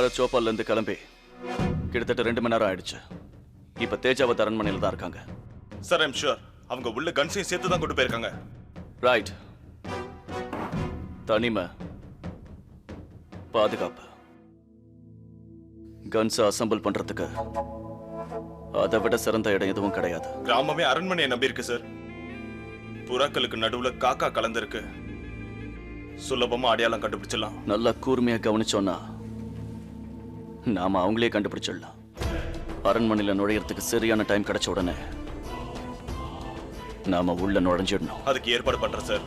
Sir சோப்பால்ல இருந்து கிளம்பி கிட்டத்தட்ட 2 மணி நேரம் ஆயிடுச்சு. இப்ப தேஜாவத் அரண்மனையில தான் இருக்காங்க. சார் ஐம் ஷூர் அவங்க உள்ள கன்ஸையும் சேர்த்து தான் கொண்டு போயிருக்காங்க. ரைட். தனிமை, பாதுகாப்பு, கன்ஸை அசம்பிள் பண்றதுக்கு அதை விட சிறந்த இடம் எதுவும் கிடையாது. கிராமமே அரண்மனையை நம்பி இருக்கு சார். புறாக்களுக்கு நடுவுல காக்கா கலந்திருக்கு. சுலபமா அடையாளம் கண்டுபிடிச்சிடலாம். நல்லா கூர்மையா கவனிச்சோன்னா நாம அவங்களே கண்டுபிடிச்சிடலாம். அரண்மனையில நுழையறதுக்கு சரியான டைம் கிடைச்ச உடனே நாம உள்ள நுழைஞ்சிடணும். அதுக்கு ஏற்பாடு பண்றேன் சார்.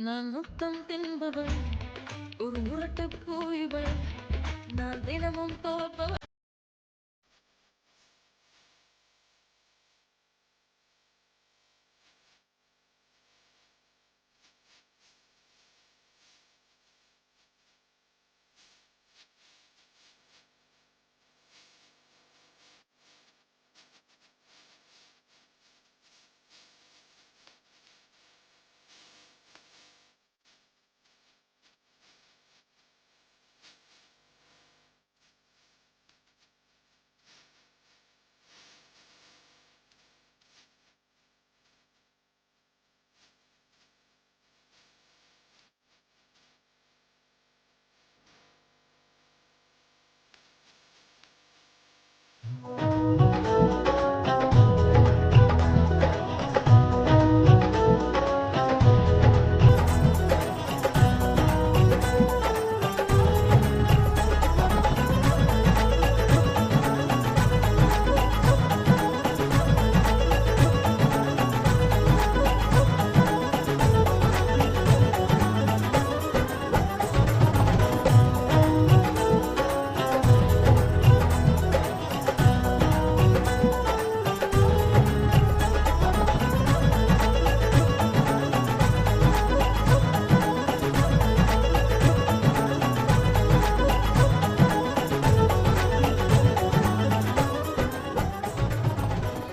நான் முத்தம் தின்பவள், ஒரு முரட்டு பூய்வள், நான் தினமும் தோற்பவள்.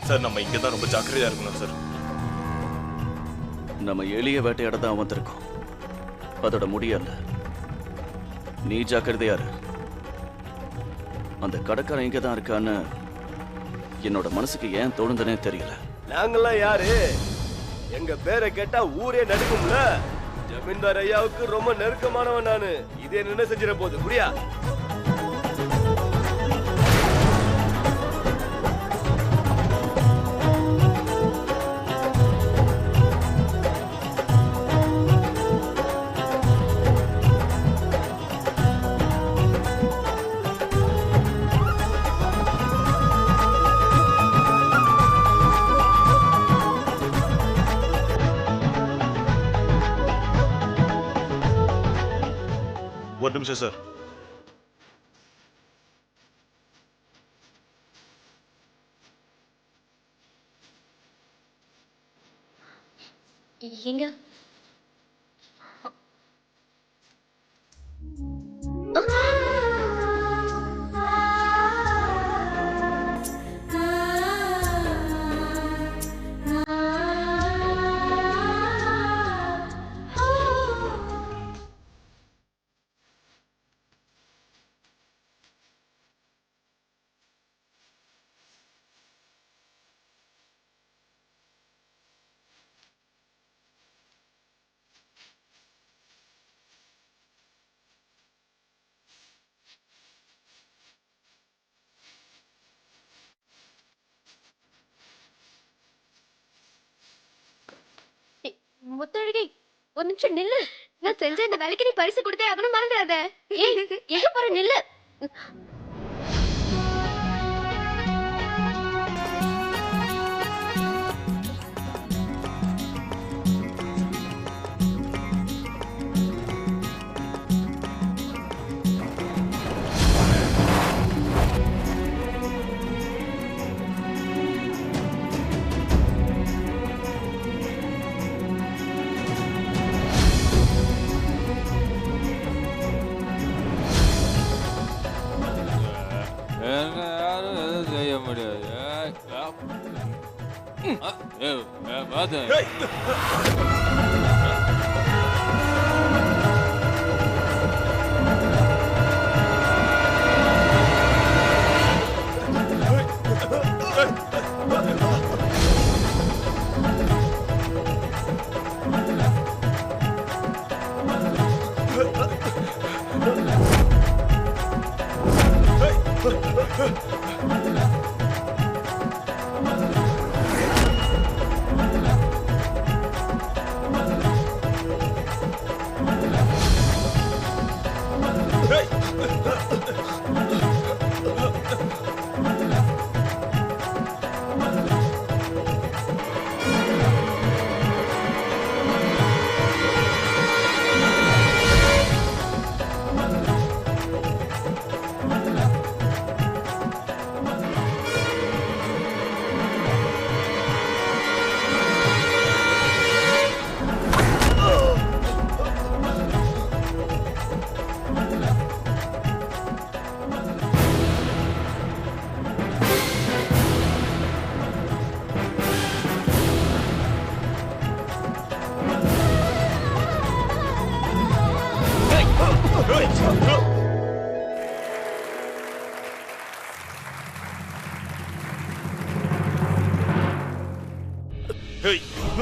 சார் நம்ம இங்க தான் ரொம்ப ஜாக்கிரதையா இருக்கணும் சார். நம்ம எளிய வேட்டையாட தான் வந்திருக்கோம். அதோட முடியல. நீ ஜாக்கிரதையா இரு. அந்த கடைக்காரன் இங்க தான் இருக்கான்னு என்னோட மனசுக்கு ஏன் தோணுதுன்னே தெரியல. நாங்கெல்லாம் யாரு? எங்க பேரை கேட்டா ஊரே நடுக்கும்ல. ஜமீன்தார் ஐயாவுக்கு ரொம்ப நெருக்கமானவன் நானு. இதே என்ன செஞ்சிட போகுது புரியா? ஒரு நிமிஷம் சார். எங்க? முத்தழகி ஒரு நிமிஷம் நில்லு. நான் செஞ்ச இந்த வேலைக்கு நீ பரிசு கொடுத்தே ஆகணும், மறந்துடாத. ஏய், எங்க போற? நில்லு. யாரும் எதுவும் செய்ய முடியாது. பார்த்து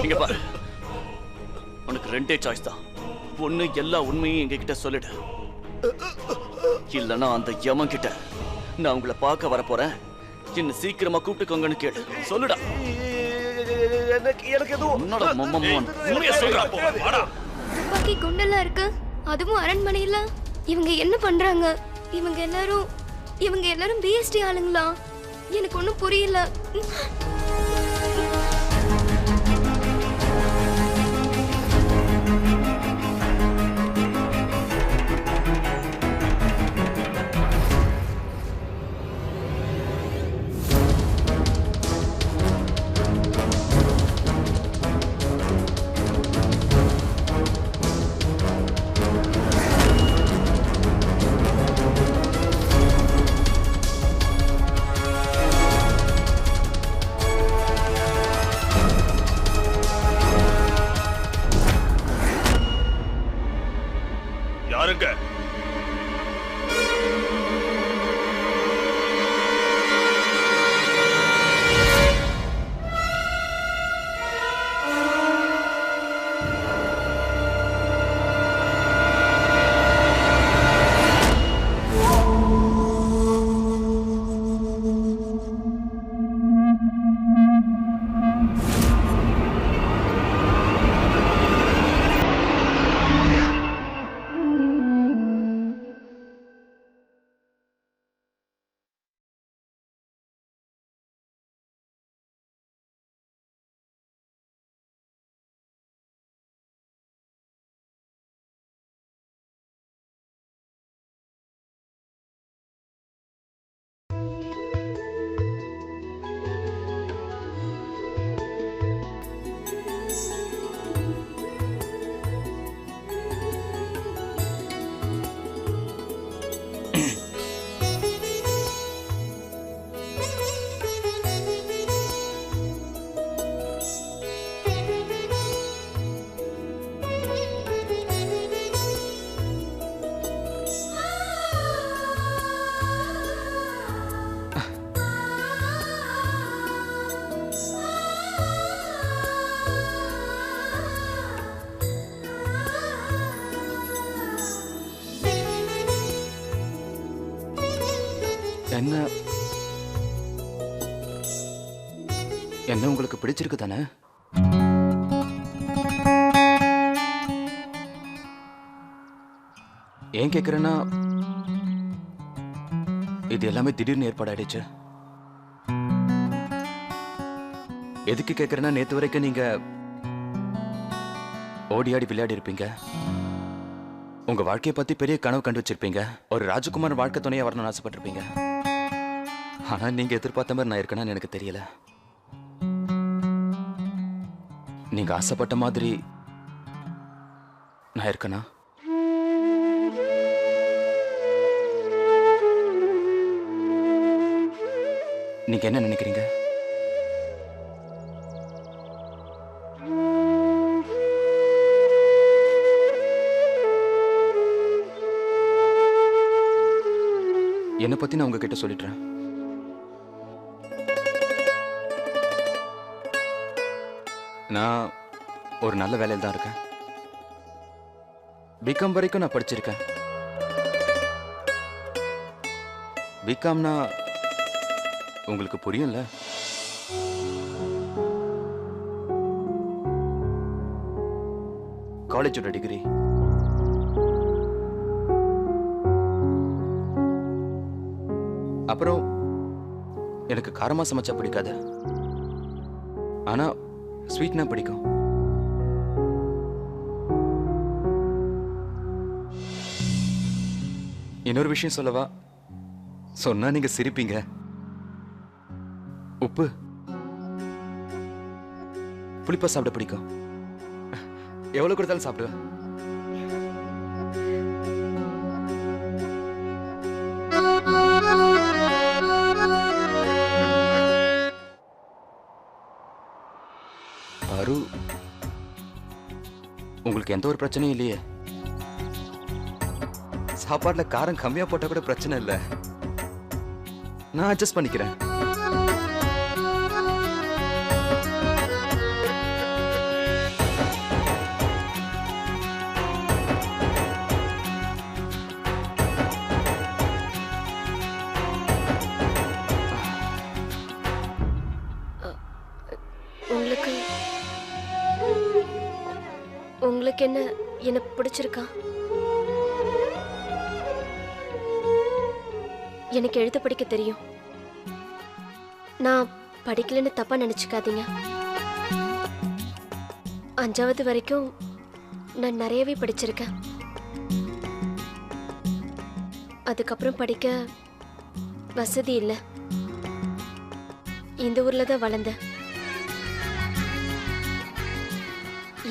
இங்க பாரு, உனக்கு ரெண்டே சாய்ஸ் தான். ஒண்ணு எல்லா உண்மையும் எங்ககிட்ட சொல்லிடு, இல்லனா அந்த யமன் கிட்ட நான் உங்களை பார்க்க வர போறேன், என்ன சீக்கிரமா கூப்பிட்டுக்கோங்கன்னு கேளு. சொல்லுடா. எனக்கு எதுவும் உன்னோட மம்மம்மன் உண்மையை சொல்றா. வாடா. துப்பாக்கி குண்டெல்லாம் இருக்கு, அதுவும் அரண்மனையில. இவங்க என்ன பண்றாங்க? இவங்க எல்லாரும் பிஎஸ்டி ஆளுங்களா? எனக்கு ஒண்ணும் புரியல. யாருங்க? என்ன என்ன உங்களுக்கு பிடிச்சிருக்கு தானே? ஏன் கேட்குறேன்னா இது எல்லாமே திடீர்னு ஏற்பாடாயிடுச்சு. எதுக்கு கேட்குறேன்னா நேற்று வரைக்கும் நீங்க ஓடி ஆடி விளையாடி இருப்பீங்க. உங்க வாழ்க்கையை பத்தி பெரிய கனவு கண்டு வச்சிருப்பீங்க. ஒரு ராஜகுமார் வாழ்க்கை துணையா வரணும்னு ஆசைப்பட்டிருப்பீங்க. ஆனா நீங்க எதிர்பார்த்த மாதிரி நான் இருக்கேன்னு எனக்கு தெரியல. நீங்க ஆசைப்பட்ட மாதிரி நான் இருக்கேனா? நீங்க என்ன நினைக்கிறீங்க? என்னை பத்தி நான் உங்ககிட்ட சொல்லிடுறேன். நான் ஒரு நல்ல வேலையில் தான் இருக்கேன். பிகாம் வரைக்கும் நான் படிச்சிருக்கேன். பிகாம்னா உங்களுக்கு புரியும்ல? காலேஜோட டிகிரி. அப்புறம் எனக்கு காரமா சமைச்சா பிடிக்காது, ஆனா ஸ்வீட்னா பிடிக்கும். இன்னொரு விஷயம் சொல்லவா? சொன்னா நீங்க சிரிப்பீங்க. உப்பு புளிப்பா சாப்பிட பிடிக்கும். எவ்வளவு கொடுத்தாலும் சாப்பிடுவேன். அரு, உங்களுக்கு எந்த ஒரு பிரச்சனையும் இல்லையே? சாப்பாடுல காரம் கம்மியா போட்டா கூட பிரச்சனை இல்லை. நான் அட்ஜஸ்ட் பண்ணிக்கிறேன். உங்களுக்கு என்ன எனக்கு பிடிச்சிருக்கா? எனக்கு எழுத படிக்க தெரியும். நான் படிக்கலன்னு தப்பா நினைச்சுக்காதீங்க. 5வது வரைக்கும் நான் நிறையவே படிச்சிருக்கேன். அதுக்கப்புறம் படிக்க வசதி இல்லை. இந்த ஊர்ல தான் வளர்ந்தேன்.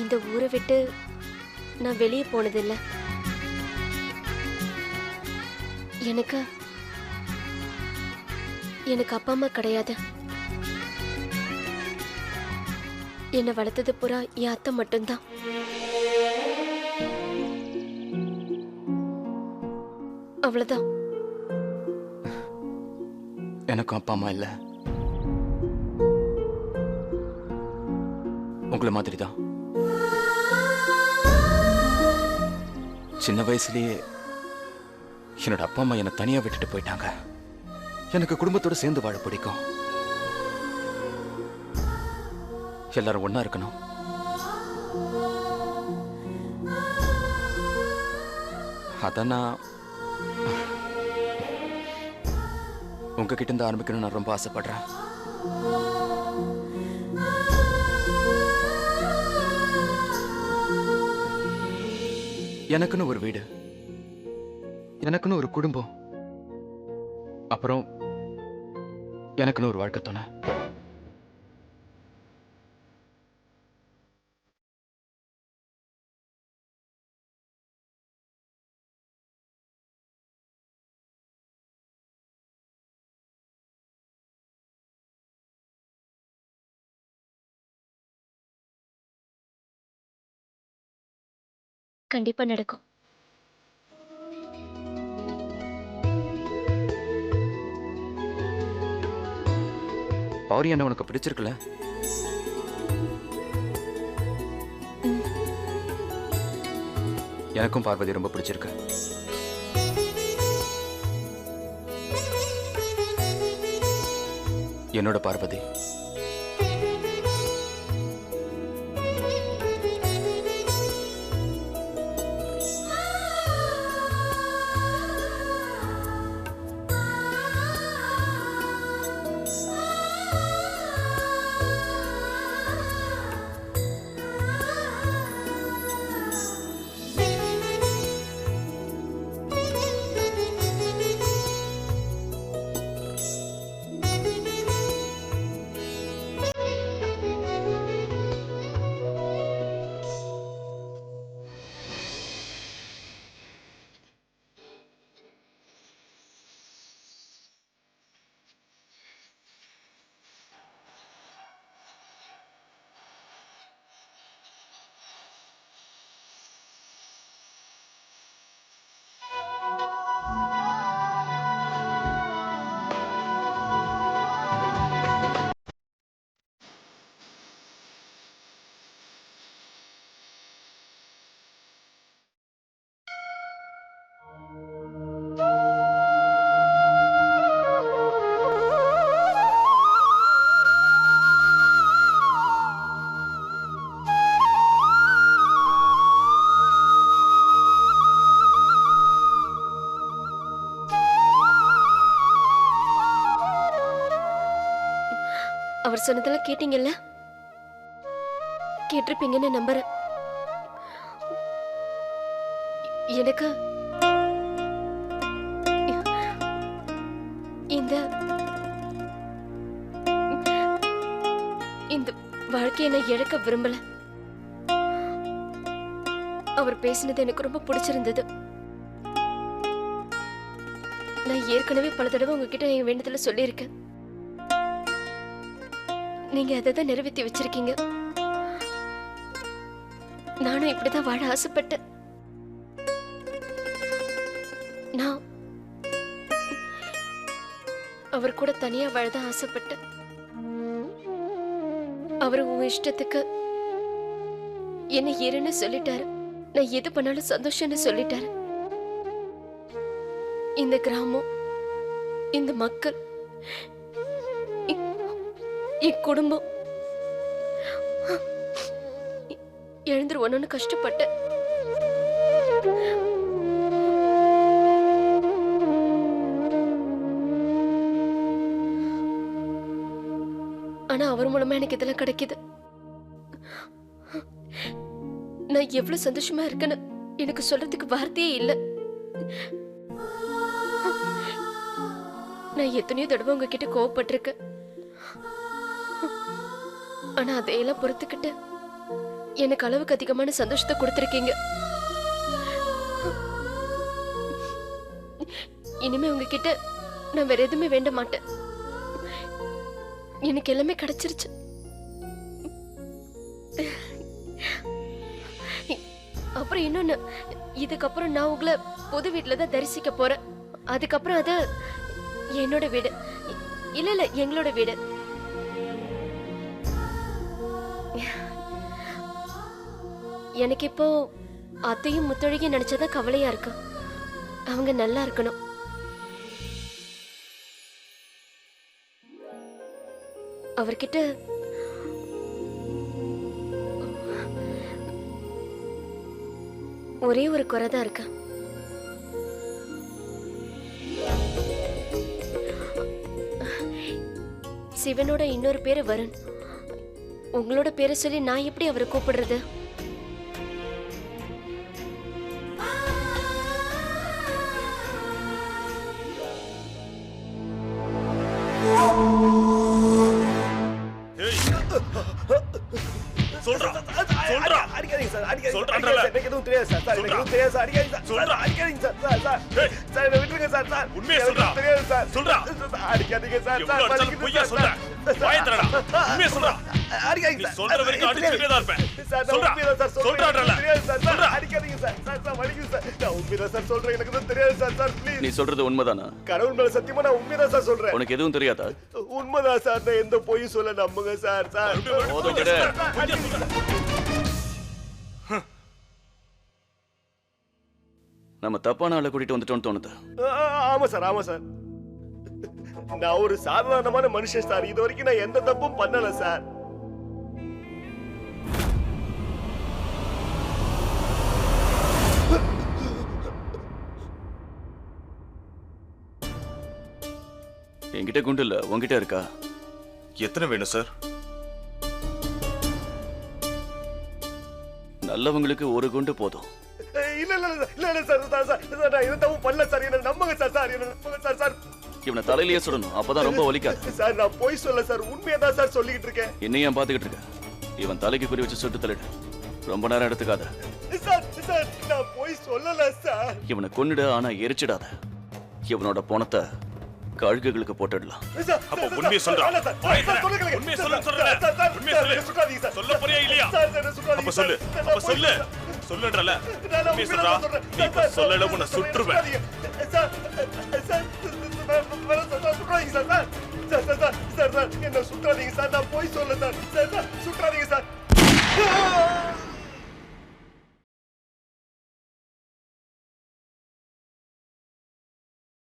இந்த ஊரை விட்டு நான் வெளியே போனதில்லை. எனக்கு அப்பா அம்மா கிடையாது. என்னை வளர்த்தது பூரா என் அத்தை மட்டும்தான். அவ்வளவுதான். எனக்கும் அப்பா அம்மா இல்லை. உங்களை மாதிரி தான். சின்ன வயசுலயே என்னோட அப்பா அம்மா என்னை தனியா விட்டுட்டு போயிட்டாங்க. எனக்கு குடும்பத்தோட சேர்ந்து வாழ பிடிக்கும். எல்லாரும் ஒண்ணா இருக்கணும். அதான் நான் உங்ககிட்ட இருந்து ஆரம்பிக்கணும்னு நான் ரொம்ப ஆசைப்படுறேன். எனக்குன்னு ஒரு வீடு, எனக்குன்னு ஒரு குடும்பம், அப்புறம் எனக்குன்னு ஒரு வாழ்க்கை துணை. கண்டிப்பா நடக்கும். பௌரி என்ன உனக்கு பிடிச்சிருக்குல்ல? எனக்கும் பார்வதி ரொம்ப பிடிச்சிருக்கு. என்னோட பார்வதி அவர் சொன்னதெல்லாம் கேட்டீங்கல்ல? கேட்டிருப்பீங்கன்னு நம்புறேன். எனக்கு இந்த இந்த வாழ்க்கையை நான் இழக்க விரும்பல. அவர் பேசினது எனக்கு ரொம்ப பிடிச்சிருந்தது. நான் ஏற்கனவே பல தடவை உங்ககிட்ட என் வேண்டுதல சொல்லியிருக்கேன். நீங்க அதை தான் நிறைவேற்றி வச்சிருக்கீங்க. நானும் இப்படிதான் வாழ ஆசைப்பட்டேன். நான் அவர் கூட தனியா வாழதான் ஆசைப்பட்டேன். அவர் உன் இஷ்டத்துக்கு என்ன ஏறுன்னு சொல்லிட்டாரு. நான் எது பண்ணாலும் சந்தோஷம்னு சொல்லிட்டாரு. இந்த கிராமம், இந்த மக்கள், என் குடும்பம் எழுந்துருவோன்னு கஷ்டப்பட்டேன். ஆனா அவர் மூலமா எனக்கு இதெல்லாம் கிடைக்குது. நான் எவ்வளவு சந்தோஷமா இருக்கேன்னு எனக்கு சொல்றதுக்கு வார்த்தையே இல்லை. நான் எத்தனையோ தடவை உங்ககிட்ட கோவப்பட்டிருக்கேன். ஆனா அதையெல்லாம் பொறுத்துக்கிட்டு எனக்கு அளவுக்கு அதிகமான சந்தோஷத்தை கொடுத்திருக்கீங்க. இனிமே உங்ககிட்ட நான் வேற எதுவுமே வேண்ட மாட்டேன். எனக்கு எல்லாமே கிடைச்சிருச்சு. அப்புறம் இன்னொன்னு, இதுக்கப்புறம் நான் உங்களை பொது வீட்டுல தான் தரிசிக்க போறேன். அதுக்கப்புறம் அது என்னோட வீடு இல்ல எங்களோட வீடு. எனக்கு இப்போ அத்தையும் முத்தொழியும் நினைச்சதான் கவலையா இருக்கு. அவங்க நல்லா இருக்கணும். அவர்கிட்ட ஒரே ஒரு குறைதான் இருக்கு. சிவனோட இன்னொரு பேரு வருண். உங்களோட பேரை சொல்லி நான் எப்படி அவரை கூப்பிடுறது? நீ சொல்றது உண்மைதானா? கடவுள் மேல சத்தியமா நான் உண்மைதான் சார் சொல்றேன். உனக்கு எதுவும் தெரியாதா? உண்மைதான் சார். நான் எந்த பொய் சொல்ல நம்புங்க சார். நம்ம தப்பான ஆளை கூட்டிட்டு வந்துட்டோம்னு தோணுது. ஆமா சார், ஆமா சார். நான் ஒரு சாதாரணமான மனுஷன் சார். இது வரைக்கும் நான் எந்த தப்பும் பண்ணல சார். என்கிட்ட குண்டு இல்ல, உங்ககிட்ட இருக்கா? எத்தனை வேணும் சார்? நல்லவங்களுக்கு ஒரு குண்டு போதும். இல்ல இல்ல இல்ல இல்ல சார். நான் எந்த தப்பும் பண்ணல சார். என்ன நம்புங்க சார். என்ன நம்புங்க சார். சார் இவனை தலையிலேயே சுடணும், அப்பதான் ரொம்ப வலிக்காது. சார் நான் பொய் சொல்ல சார். உண்மையா தான் சார் சொல்லிட்டு இருக்கேன். என்னையும் பாத்துக்கிட்டு இருக்க. இவன் தலைக்கு குறி வச்சு சுட்டு தள்ளிடு. ரொம்ப நேரம் எடுத்துக்காத. சார் சார் நான் பொய் சொல்லல சார். இவனை கொன்னுடு, ஆனா எரிச்சிடாத. இவனோட பணத்தை கழுகுகளுக்கு போட்டுடலாம். அப்ப உண்மையை சொல்றா. உண்மையை சொல்றேன். உண்மையை சொல்லு. சொல்ல போறியா இல்லையா? அப்ப சொல்லு. அப்ப சொல்லு. சொல்லுன்றல. உண்மையை சொல்றா. நீ இப்ப சொல்லல உன்னை சுட்டுருவேன். என்ன சுற்றாதீங்க சார். நான் போய் சொல்ல சார்.